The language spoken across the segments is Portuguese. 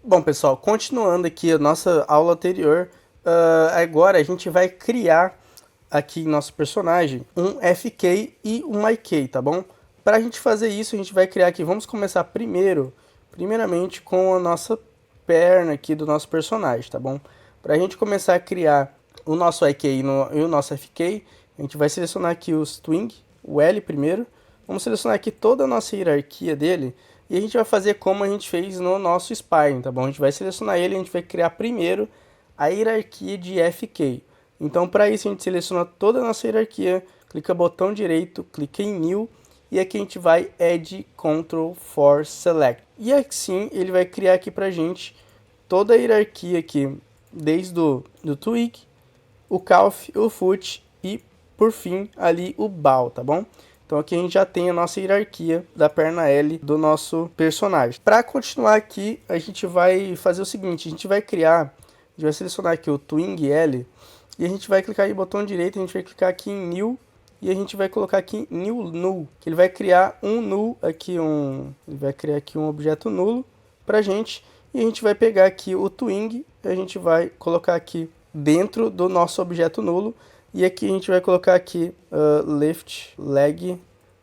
Bom, pessoal, continuando aqui a nossa aula anterior, agora a gente vai criar aqui em nosso personagem um FK e um IK, tá bom? Para a gente fazer isso, a gente vai criar aqui, vamos começar primeiramente com a nossa perna aqui do nosso personagem, tá bom? Para a gente começar a criar o nosso IK e o nosso FK, a gente vai selecionar aqui os Twing, o L primeiro, vamos selecionar aqui toda a nossa hierarquia dele, e a gente vai fazer como a gente fez no nosso Spine, tá bom? A gente vai selecionar ele, a gente vai criar primeiro a hierarquia de FK. Então, para isso, a gente seleciona toda a nossa hierarquia, clica botão direito, clica em New, e aqui a gente vai Add Control for Select. E assim, ele vai criar aqui pra gente toda a hierarquia aqui, desde do Twig, o Calf, o Foot e, por fim, ali o Bow, tá bom? Então aqui a gente já tem a nossa hierarquia da perna L do nosso personagem. Para continuar aqui, a gente vai fazer o seguinte, a gente vai selecionar aqui o Twing L, e a gente vai clicar em botão direito, a gente vai clicar aqui em New, e a gente vai colocar aqui New Null, que ele vai criar um null aqui, ele vai criar aqui um objeto nulo pra gente, e a gente vai pegar aqui o Twing, e a gente vai colocar aqui dentro do nosso objeto nulo, e aqui a gente vai colocar aqui lift leg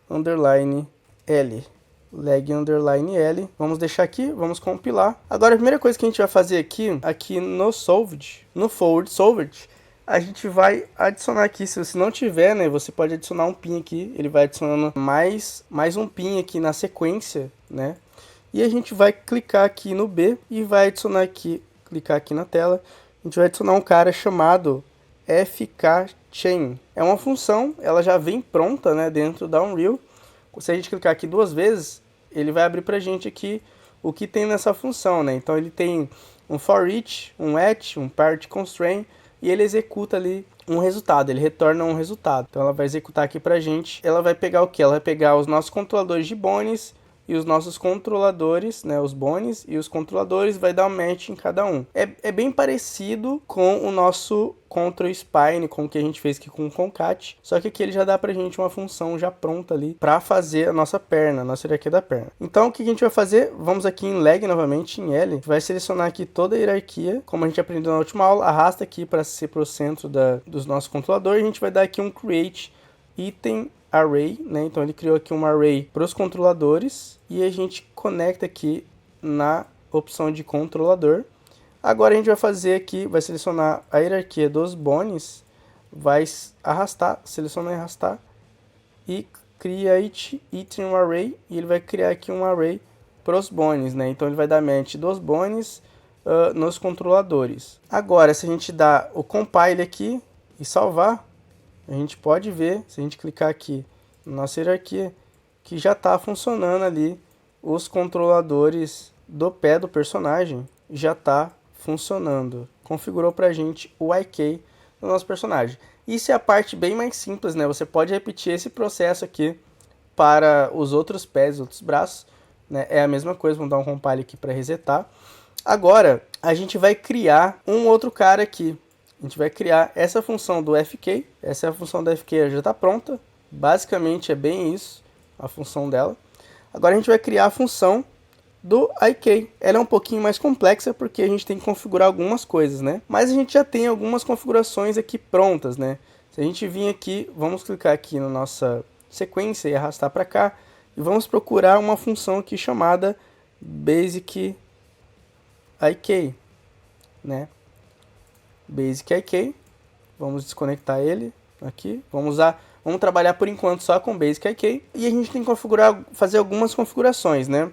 underline L. Leg underline L. Vamos deixar aqui, vamos compilar. Agora a primeira coisa que a gente vai fazer aqui no solved, no forward solved, a gente vai adicionar aqui, se você não tiver, né, você pode adicionar um pin aqui, ele vai adicionando mais um pin aqui na sequência, né? E a gente vai clicar aqui no B e vai adicionar aqui, clicar aqui na tela, a gente vai adicionar um cara chamado fkchain. É uma função, ela já vem pronta, né, dentro da Unreal. Se a gente clicar aqui duas vezes, ele vai abrir pra gente aqui o que tem nessa função, né? Então ele tem um for each, um at, um part constraint, e ele executa ali um resultado, ele retorna um resultado. Então ela vai executar aqui pra gente, ela vai pegar o que? Ela vai pegar os nossos controladores de bones e os nossos controladores, né, os bones e os controladores, vai dar um match em cada um. É bem parecido com o nosso Control Spine, com o que a gente fez aqui com o Concat, só que aqui ele já dá pra gente uma função já pronta ali para fazer a nossa perna, a nossa hierarquia da perna. Então o que a gente vai fazer? Vamos aqui em leg novamente, em L, vai selecionar aqui toda a hierarquia, como a gente aprendeu na última aula, arrasta aqui para ser pro centro dos nossos controladores, a gente vai dar aqui um create item array, né? Então ele criou aqui um array para os controladores e a gente conecta aqui na opção de controlador. Agora a gente vai fazer aqui, vai selecionar a hierarquia dos bones, vai arrastar, seleciona e arrastar e create item array, e ele vai criar aqui um array para os bones, né? Então ele vai dar match dos bones nos controladores. Agora, se a gente dá o compile aqui e salvar, a gente pode ver, se a gente clicar aqui na nossa hierarquia, que já está funcionando ali os controladores do pé do personagem, já está funcionando. Configurou para a gente o IK do nosso personagem. Isso é a parte bem mais simples, né? Você pode repetir esse processo aqui para os outros pés, outros braços, né? É a mesma coisa, vamos dar um compile aqui para resetar. Agora, a gente vai criar um outro cara aqui. A gente vai criar essa função do FK. Essa é a função do FK, já está pronta. Basicamente é bem isso, a função dela. Agora a gente vai criar a função do IK. Ela é um pouquinho mais complexa porque a gente tem que configurar algumas coisas, né? Mas a gente já tem algumas configurações aqui prontas, né? Se a gente vir aqui, vamos clicar aqui na nossa sequência e arrastar para cá. E vamos procurar uma função aqui chamada Basic IK, né? Basic IK, vamos desconectar ele aqui, vamos trabalhar por enquanto só com Basic IK, e a gente tem que fazer algumas configurações, né?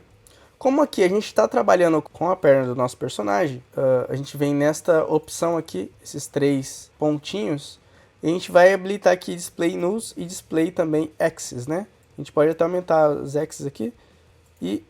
Como aqui a gente está trabalhando com a perna do nosso personagem, a gente vem nesta opção aqui, esses três pontinhos, e a gente vai habilitar aqui Display Nulls e Display também Axes, né? A gente pode até aumentar os Axes aqui, e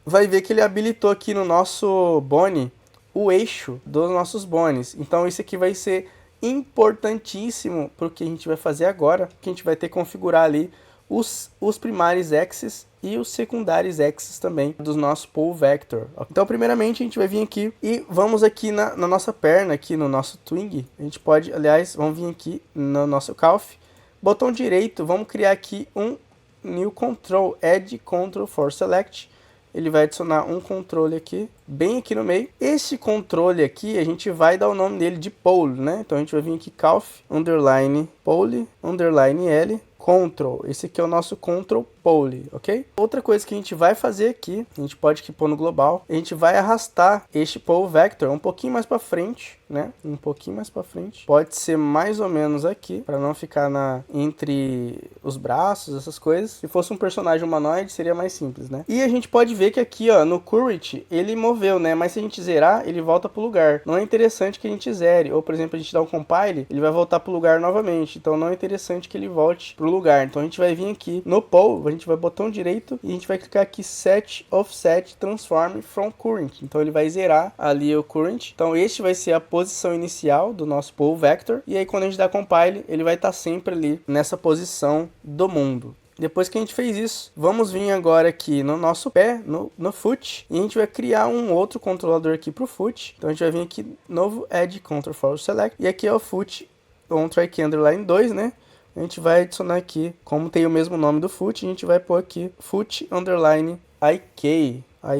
vai ver que ele habilitou aqui no nosso bone o eixo dos nossos bones. Então isso aqui vai ser importantíssimo para o que a gente vai fazer agora, que a gente vai ter que configurar ali os primários axes e os secundários axes também do nosso pull vector. Então primeiramente a gente vai vir aqui e vamos aqui na nossa perna, aqui no nosso twing, a gente pode, aliás, vamos vir aqui no nosso calf, botão direito, vamos criar aqui um new control, add control for select, ele vai adicionar um controle aqui, bem aqui no meio. Esse controle aqui, a gente vai dar o nome dele de pole, né? Então a gente vai vir aqui, calf, underline, pole, underline L, control. Esse aqui é o nosso control pole, ok? Outra coisa que a gente vai fazer aqui, a gente pode aqui pôr no global, a gente vai arrastar este pole vector um pouquinho mais para frente, né? Um pouquinho mais para frente. Pode ser mais ou menos aqui, para não ficar entre os braços, essas coisas. Se fosse um personagem humanoide, seria mais simples, né? E a gente pode ver que aqui, ó, no current, ele moveu, né? Mas se a gente zerar, ele volta pro lugar. Não é interessante que a gente zere. Ou, por exemplo, a gente dá um compile, ele vai voltar pro lugar novamente. Então não é interessante que ele volte pro lugar. Então a gente vai vir aqui no pole, a gente vai botão direito e a gente vai clicar aqui set offset transform from current. Então ele vai zerar ali o current. Então este vai ser a posição inicial do nosso pole vector. E aí quando a gente dá compile, ele vai estar sempre ali nessa posição do mundo. Depois que a gente fez isso, vamos vir agora aqui no nosso pé, no foot, e a gente vai criar um outro controlador aqui para o foot. Então a gente vai vir aqui, novo add control for select, e aqui é o foot, on try key underline 2, né? A gente vai adicionar aqui, como tem o mesmo nome do foot, a gente vai pôr aqui foot underline IK. A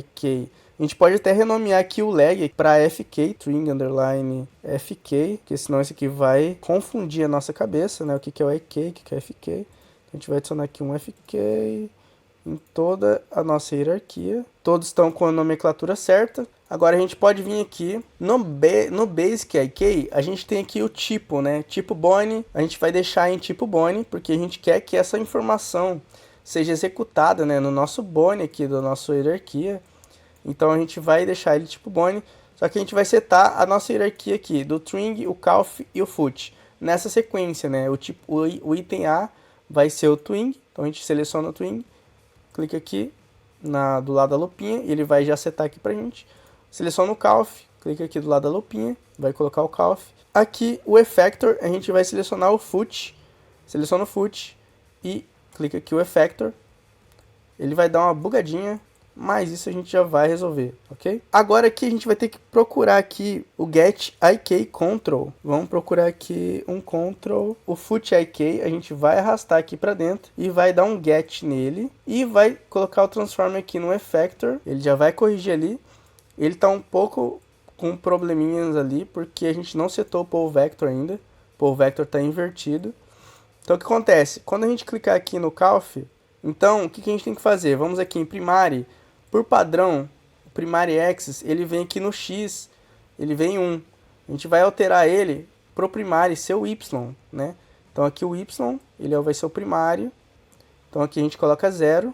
gente pode até renomear aqui o leg para FK, string underline FK, porque senão esse aqui vai confundir a nossa cabeça, né? O que é o IK, o que é FK. A gente vai adicionar aqui um FK em toda a nossa hierarquia. Todos estão com a nomenclatura certa. Agora a gente pode vir aqui no Basic IK, a gente tem aqui o tipo, né? Tipo Bone, a gente vai deixar em tipo Bone, porque a gente quer que essa informação seja executada, né, no nosso Bone aqui, da nossa hierarquia. Então a gente vai deixar ele tipo Bone, só que a gente vai setar a nossa hierarquia aqui, do string, o calf e o foot. Nessa sequência, né? O item A vai ser o twing, então a gente seleciona o twing, clica aqui do lado da lupinha, e ele vai já setar aqui pra gente. Seleciona o calf, clica aqui do lado da lupinha, vai colocar o calf. Aqui o effector, a gente vai selecionar o foot, seleciona o foot e clica aqui o effector. Ele vai dar uma bugadinha, mas isso a gente já vai resolver, ok? Agora aqui a gente vai ter que procurar aqui o get IK control. Vamos procurar aqui um control, o foot IK, a gente vai arrastar aqui para dentro e vai dar um get nele e vai colocar o transform aqui no effector. Ele já vai corrigir ali. Ele está um pouco com probleminhas ali, porque a gente não setou o pole vector ainda. O pole vector está invertido. Então o que acontece? Quando a gente clicar aqui no calf, então o que a gente tem que fazer? Vamos aqui em primary. Por padrão, o primary axis, ele vem aqui no X, ele vem 1. A gente vai alterar ele para o primary ser o Y, né? Então aqui o Y, ele vai ser o primário. Então aqui a gente coloca 0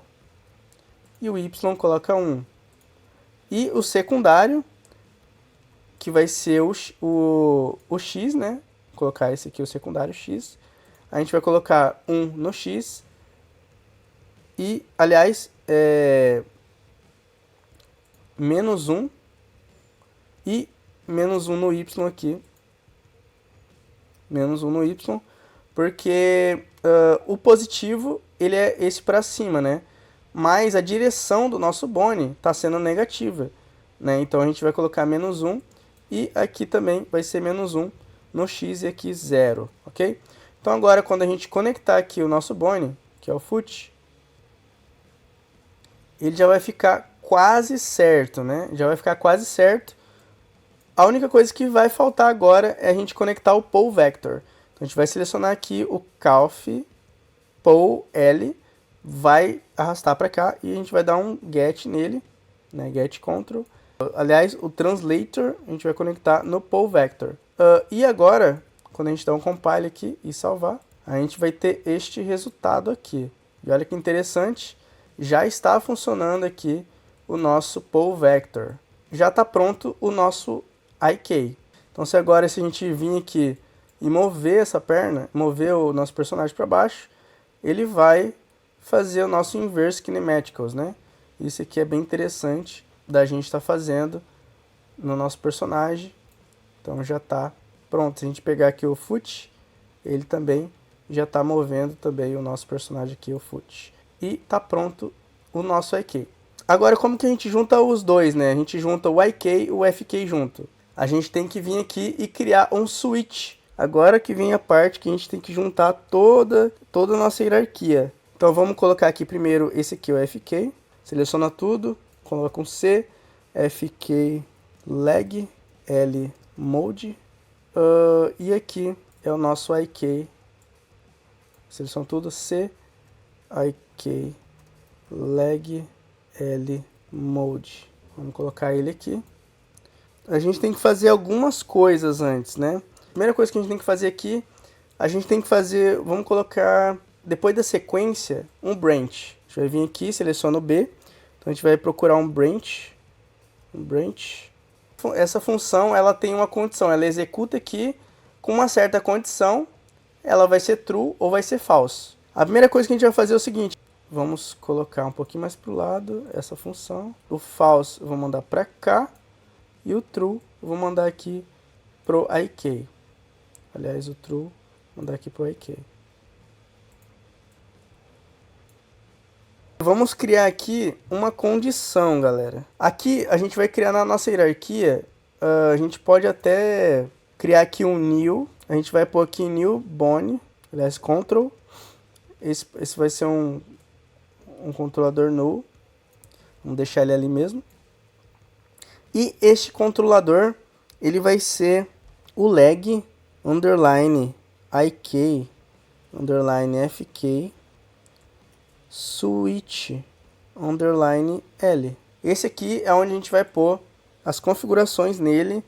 e o Y coloca 1. E o secundário, que vai ser o X, né? Vou colocar esse aqui, o secundário X. A gente vai colocar 1 no X. E, aliás, menos 1 e menos 1 no Y aqui. Menos 1 no Y, porque o positivo, ele é esse para cima, né? Mas a direção do nosso Bone está sendo negativa, né? Então a gente vai colocar menos 1 e aqui também vai ser menos 1 no X e aqui 0, ok? Então agora quando a gente conectar aqui o nosso Bone, que é o foot, ele já vai ficar quase certo, né? Já vai ficar quase certo. A única coisa que vai faltar agora é a gente conectar o pole vector. Então a gente vai selecionar aqui o calf, pole L, vai arrastar para cá e a gente vai dar um get nele, né? Get control. Aliás, o translator a gente vai conectar no pole vector. E agora, quando a gente dá um compile aqui e salvar, a gente vai ter este resultado aqui. E olha que interessante, já está funcionando aqui o nosso pole vector. Já está pronto o nosso IK. Então se a gente vir aqui e mover essa perna, mover o nosso personagem para baixo, ele vai fazer o nosso inverse kinematics, né? Isso aqui é bem interessante da gente estar fazendo no nosso personagem. Então já está pronto. Se a gente pegar aqui o foot, ele também já está movendo também o nosso personagem aqui, o foot. E está pronto o nosso IK. Agora como que a gente junta os dois, né? A gente junta o IK e o FK junto. A gente tem que vir aqui e criar um switch. Agora que vem a parte que a gente tem que juntar toda a nossa hierarquia. Então vamos colocar aqui primeiro esse aqui, o FK. Seleciona tudo, coloca um C, FK leg L mode, e aqui é o nosso IK, seleção tudo, C, IK leg L mode. Vamos colocar ele aqui. A gente tem que fazer algumas coisas antes, né? Primeira coisa que a gente tem que fazer aqui, a gente tem que fazer, vamos colocar, depois da sequência, um branch. A gente vai vir aqui, seleciona o B, então a gente vai procurar um branch. Essa função, ela tem uma condição, ela executa aqui com uma certa condição, ela vai ser true ou vai ser false. A primeira coisa que a gente vai fazer é o seguinte, vamos colocar um pouquinho mais para o lado essa função. O false eu vou mandar para cá e o true eu vou mandar aqui pro IK. Aliás, o true vou mandar aqui pro IK. Vamos criar aqui uma condição, galera. Aqui a gente vai criar na nossa hierarquia, a gente pode até criar aqui um new, a gente vai pôr aqui new bone, aliás, control. Esse vai ser um controlador null, vamos deixar ele ali mesmo. E este controlador, ele vai ser o leg underline IK underline FK switch underline L. Esse aqui é onde a gente vai pôr as configurações nele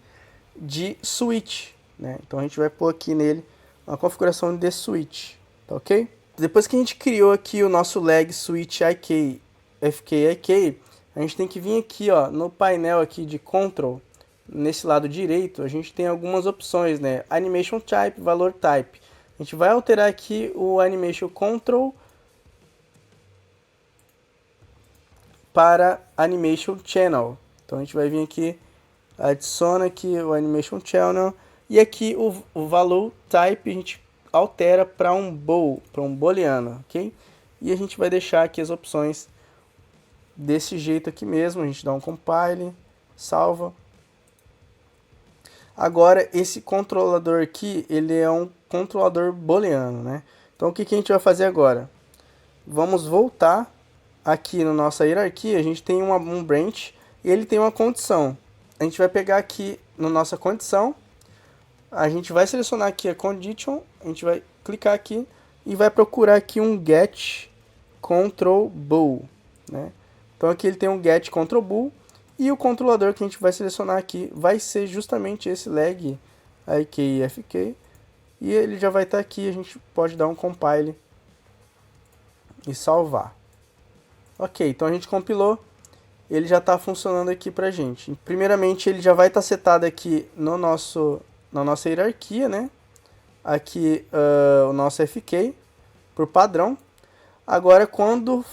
de switch, né? Então a gente vai pôr aqui nele uma configuração de switch, tá ok? Depois que a gente criou aqui o nosso leg switch IK FK IK, a gente tem que vir aqui, ó, no painel aqui de control, nesse lado direito, a gente tem algumas opções, né? Animation type, valor type. A gente vai alterar aqui o animation control para animation channel. Então a gente vai vir aqui, adiciona aqui o animation channel e aqui o valor type a gente altera para um bool, para um booleano, ok? E a gente vai deixar aqui as opções desse jeito aqui mesmo, a gente dá um compile, salva. Agora esse controlador aqui, ele é um controlador booleano, né? Então o que a gente vai fazer agora? Vamos voltar aqui na nossa hierarquia, a gente tem um branch e ele tem uma condição. A gente vai pegar aqui na nossa condição, a gente vai selecionar aqui a condition, a gente vai clicar aqui e vai procurar aqui um get control bool, né? Então aqui ele tem um get control bool e o controlador que a gente vai selecionar aqui vai ser justamente esse leg IK e FK e ele já vai estar aqui, a gente pode dar um compile e salvar. Ok, então a gente compilou, ele já está funcionando aqui pra gente. Primeiramente ele já vai estar setado aqui no na nossa hierarquia, né? Aqui o nosso FK por padrão. Agora quando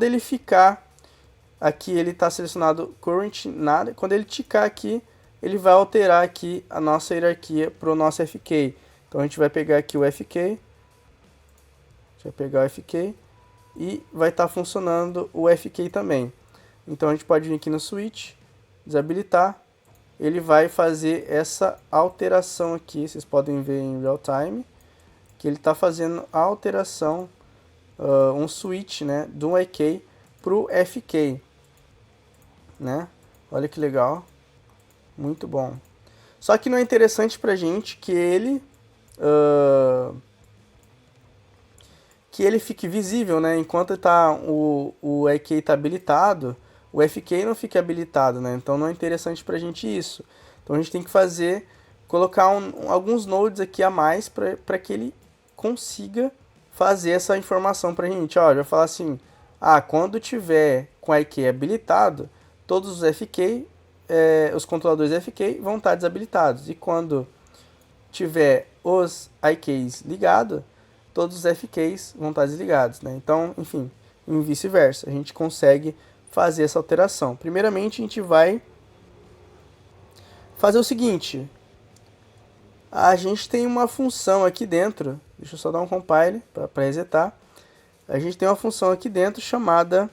ele ficar aqui, ele está selecionado current nada. Quando ele ticar aqui, ele vai alterar aqui a nossa hierarquia para o nosso FK. Então a gente vai pegar aqui o FK, a gente vai pegar o FK e vai estar funcionando o FK também. Então a gente pode vir aqui no switch, desabilitar, ele vai fazer essa alteração aqui, vocês podem ver em real time, que ele está fazendo a alteração, um switch, né, do IK para o FK, né? Olha que legal, muito bom. Só que não é interessante para a gente que ele fique visível, né? Enquanto tá, o IK está habilitado, o FK não fica habilitado, né? Então não é interessante para a gente isso. Então a gente tem que colocar alguns nodes aqui a mais para que ele consiga fazer essa informação para a gente. Ó, já falar assim, quando tiver com o IK habilitado, todos os FK, os controladores FK vão estar desabilitados. E quando tiver os IKs ligados, todos os FKs vão estar desligados, né? Então, enfim, e vice-versa, a gente consegue fazer essa alteração. Primeiramente, a gente vai fazer o seguinte, a gente tem uma função aqui dentro, deixa eu só dar um compile para resetar, a gente tem uma função aqui dentro chamada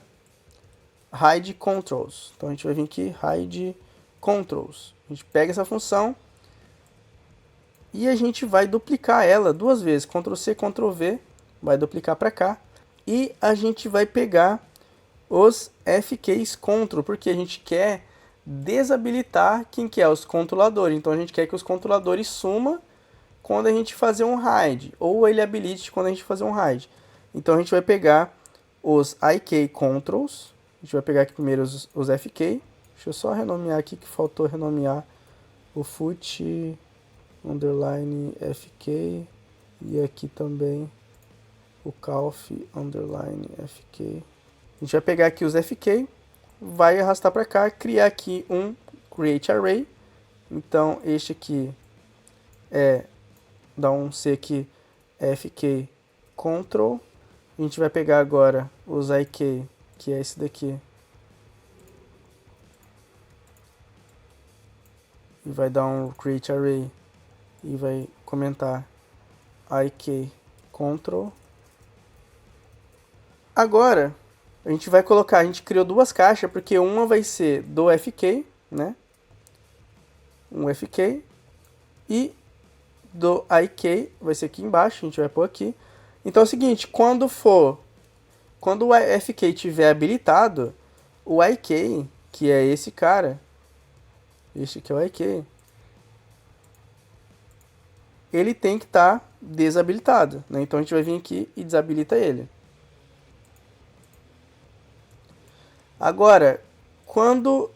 hide controls. Então a gente vai vir aqui, hide controls, a gente pega essa função e a gente vai duplicar ela duas vezes, Ctrl+C, Ctrl+V, vai duplicar para cá, e a gente vai pegar os FKs control, porque a gente quer desabilitar quem que é os controladores. Então a gente quer que os controladores sumam quando a gente fazer um hide, ou ele habilite quando a gente fazer um hide. Então a gente vai pegar os IK controls, a gente vai pegar aqui primeiro os FK. Deixa eu só renomear aqui que faltou renomear o foot underline FK e aqui também o calf underline FK. A gente vai pegar aqui os FK, vai arrastar para cá, criar aqui um create array. Então este aqui é, dá um C aqui, FK control. A gente vai pegar agora os IK, que é esse daqui, e vai dar um create array e vai comentar IK control. Agora a gente vai colocar, a gente criou duas caixas, porque uma vai ser do FK, né? Um FK, e do IK vai ser aqui embaixo, a gente vai pôr aqui. Então é o seguinte, quando o FK estiver habilitado, o IK, que é esse cara, este aqui é o IK, ele tem que estar desabilitado, né? Então a gente vai vir aqui e desabilita ele. Agora, quando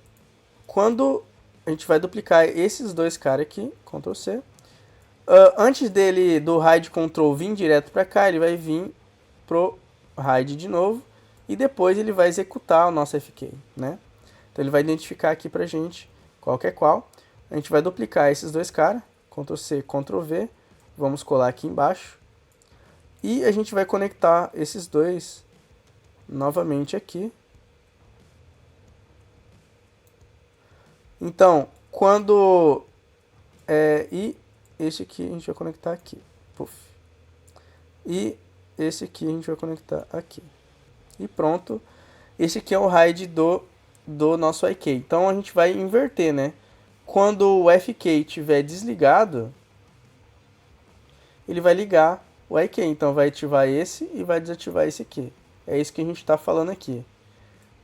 a gente vai duplicar esses dois caras aqui, Ctrl C, antes dele, do hide control vir direto para cá, ele vai vir pro hide de novo, e depois ele vai executar o nosso FK, né? Então ele vai identificar aqui pra gente qual que é qual. A gente vai duplicar esses dois caras, Ctrl C, Ctrl V, vamos colar aqui embaixo, e a gente vai conectar esses dois novamente aqui. Então, quando... e esse aqui a gente vai conectar aqui. Puff. E esse aqui a gente vai conectar aqui. E pronto. Esse aqui é o hide do nosso IK. Então a gente vai inverter, né? Quando o FK estiver desligado, ele vai ligar o IK. Então vai ativar esse e vai desativar esse aqui. É isso que a gente está falando aqui,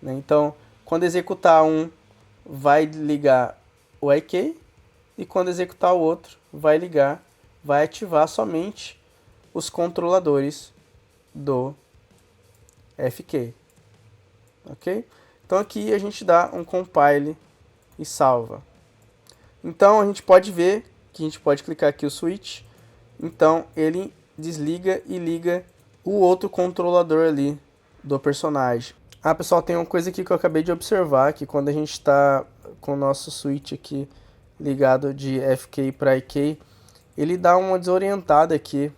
né? Então, quando executar um, vai ligar o IK, e quando executar o outro, vai ativar somente os controladores do FK, ok? Então aqui a gente dá um compile e salva. Então a gente pode ver que a gente pode clicar aqui o switch, então ele desliga e liga o outro controlador ali do personagem. Ah, pessoal, tem uma coisa aqui que eu acabei de observar, que quando a gente está com o nosso switch aqui ligado de FK para IK, ele dá uma desorientada aqui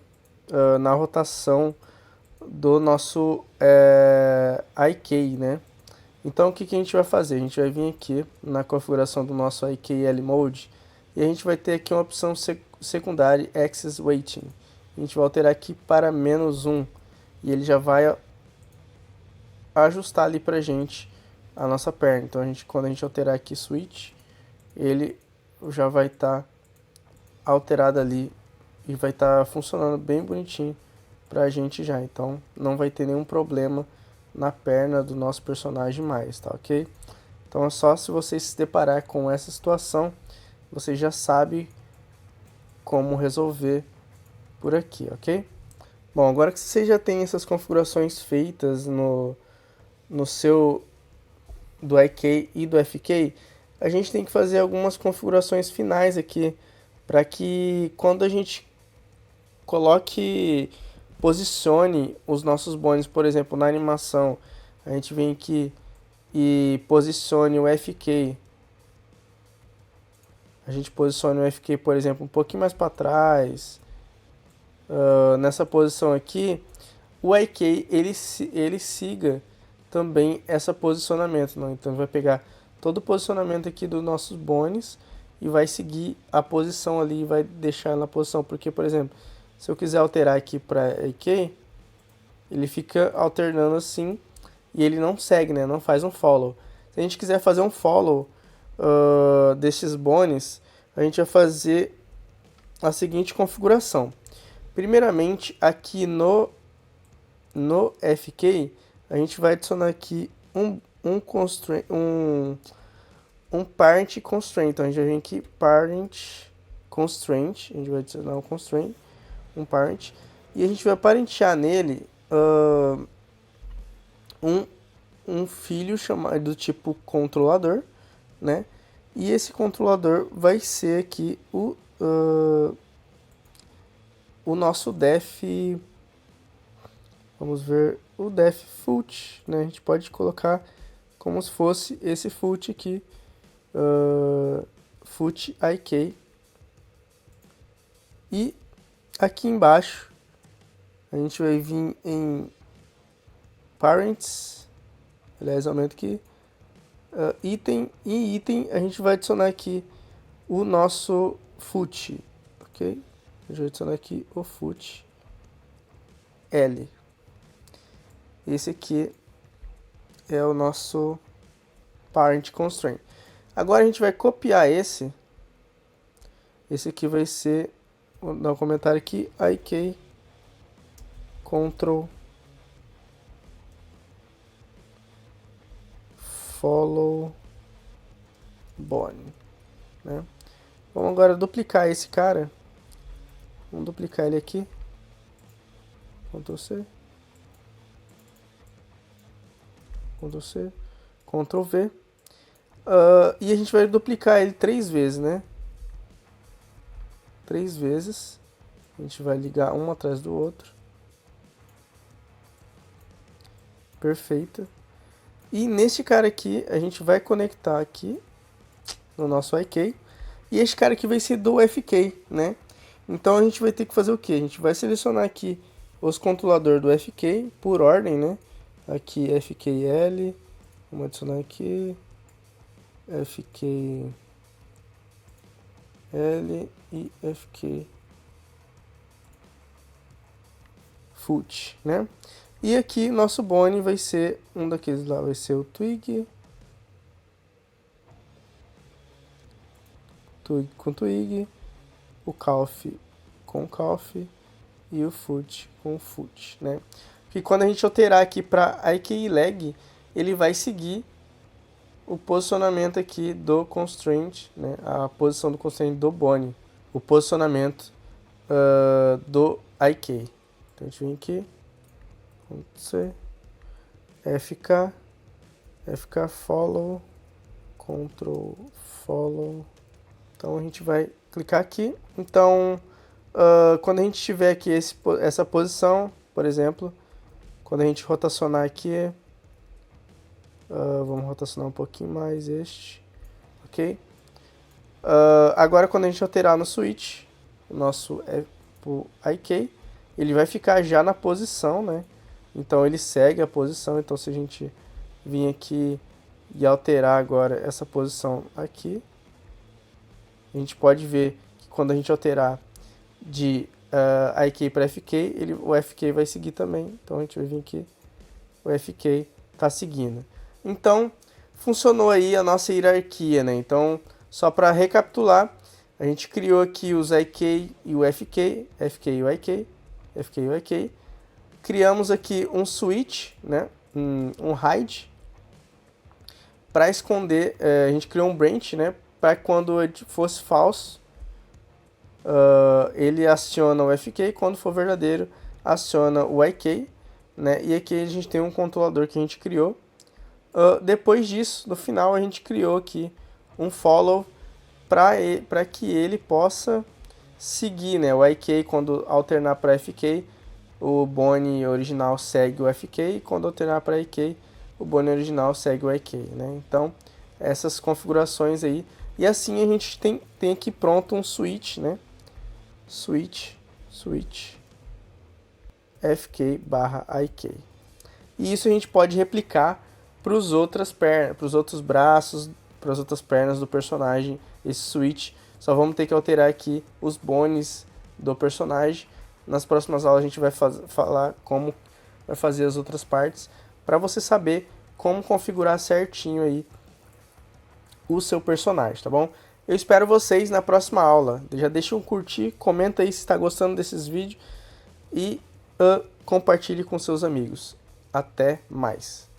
na rotação do nosso IK, né? Então o que a gente vai fazer? A gente vai vir aqui na configuração do nosso IKL Mode e a gente vai ter aqui uma opção secundária Axis Weighting. A gente vai alterar aqui para -1 e ele já vai ajustar ali pra gente a nossa perna. Então quando a gente alterar aqui switch, ele já vai estar alterado ali e vai estar funcionando bem bonitinho pra gente já. Então não vai ter nenhum problema na perna do nosso personagem mais, tá ok? Então é só se você se deparar com essa situação, você já sabe como resolver por aqui, ok? Bom, agora que você já tem essas configurações feitas no seu do IK e do FK, a gente tem que fazer algumas configurações finais aqui para que quando a gente posicione os nossos bones, por exemplo, na animação, a gente vem aqui e posicione o FK. A gente posicione o FK, por exemplo, um pouquinho mais para trás. Nessa posição aqui, o IK ele siga também esse posicionamento, não? Então vai pegar todo o posicionamento aqui dos nossos bones e vai seguir a posição ali e vai deixar na posição, porque, por exemplo, se eu quiser alterar aqui para IK, ele fica alternando assim e ele não segue, né? Não faz um follow. Se a gente quiser fazer um follow desses bones, a gente vai fazer a seguinte configuração. Primeiramente, aqui no FK, a gente vai adicionar aqui um constraint, um parent constraint. Então a gente vai vir aqui, parent constraint, a gente vai adicionar um constraint, um parent, e a gente vai parentear nele um filho chamado do tipo controlador, né? E esse controlador vai ser aqui o nosso def, vamos ver, o def foot, né? A gente pode colocar como se fosse esse foot aqui, foot ik. E aqui embaixo a gente vai vir em parents, aliás, aumento aqui, item, e item a gente vai adicionar aqui o nosso foot, ok? A gente vai adicionar aqui o foot L. Esse aqui é o nosso parent constraint. Agora a gente vai copiar esse aqui vai ser, vou dar um comentário aqui, ik control follow Bonnie, né? Vamos agora duplicar esse cara. Vamos duplicar ele aqui. Ctrl C. Ctrl C. Ctrl V. E a gente vai duplicar ele 3 vezes, né? 3 vezes. A gente vai ligar um atrás do outro. Perfeito. E neste cara aqui, a gente vai conectar aqui no nosso IK. E este cara aqui vai ser do FK, né? Então a gente vai ter que fazer o que? A gente vai selecionar aqui os controladores do FK por ordem, né? Aqui FKL, vamos adicionar aqui FKL e FK foot, né? E aqui nosso Bonnie vai ser um daqueles lá, vai ser o twig com twig, o calf com calf e o foot com foot, né? Que quando a gente alterar aqui para IK leg, ele vai seguir o posicionamento aqui do constraint, né? A posição do constraint do Bonnie, o posicionamento do IK. Então a gente vem aqui, C, FK follow, Ctrl follow. Então a gente vai clicar aqui. Então quando a gente tiver aqui essa posição, por exemplo, quando a gente rotacionar aqui, vamos rotacionar um pouquinho mais este, ok? Agora quando a gente alterar no switch, o nosso IK, ele vai ficar já na posição, né? Então ele segue a posição. Então se a gente vir aqui e alterar agora essa posição aqui, a gente pode ver que quando a gente alterar de IK para FK, o FK vai seguir também. Então a gente vai vir aqui, o FK está seguindo. Então funcionou aí a nossa hierarquia, né? Então só para recapitular, a gente criou aqui os IK e o FK, FK e o IK, FK e o IK. Criamos aqui um switch, né? um hide, para esconder, a gente criou um branch, né? Para quando fosse false, ele aciona o FK, quando for verdadeiro, aciona o IK, né? E aqui a gente tem um controlador que a gente criou. Depois disso, no final, a gente criou aqui um follow para que ele possa seguir, né? O IK, quando alternar para FK, o Bonnie original segue o FK, e quando alternar para IK, o Bonnie original segue o IK, né? Então, essas configurações aí. E assim a gente tem aqui pronto um switch, né? Switch FK barra IK. E isso a gente pode replicar para os outros braços, para as outras pernas do personagem. Esse switch, só vamos ter que alterar aqui os bones do personagem. Nas próximas aulas a gente vai falar como vai fazer as outras partes, para você saber como configurar certinho aí o seu personagem, tá bom? Eu espero vocês na próxima aula. Já deixa um curtir, comenta aí se está gostando desses vídeos e compartilhe com seus amigos. Até mais!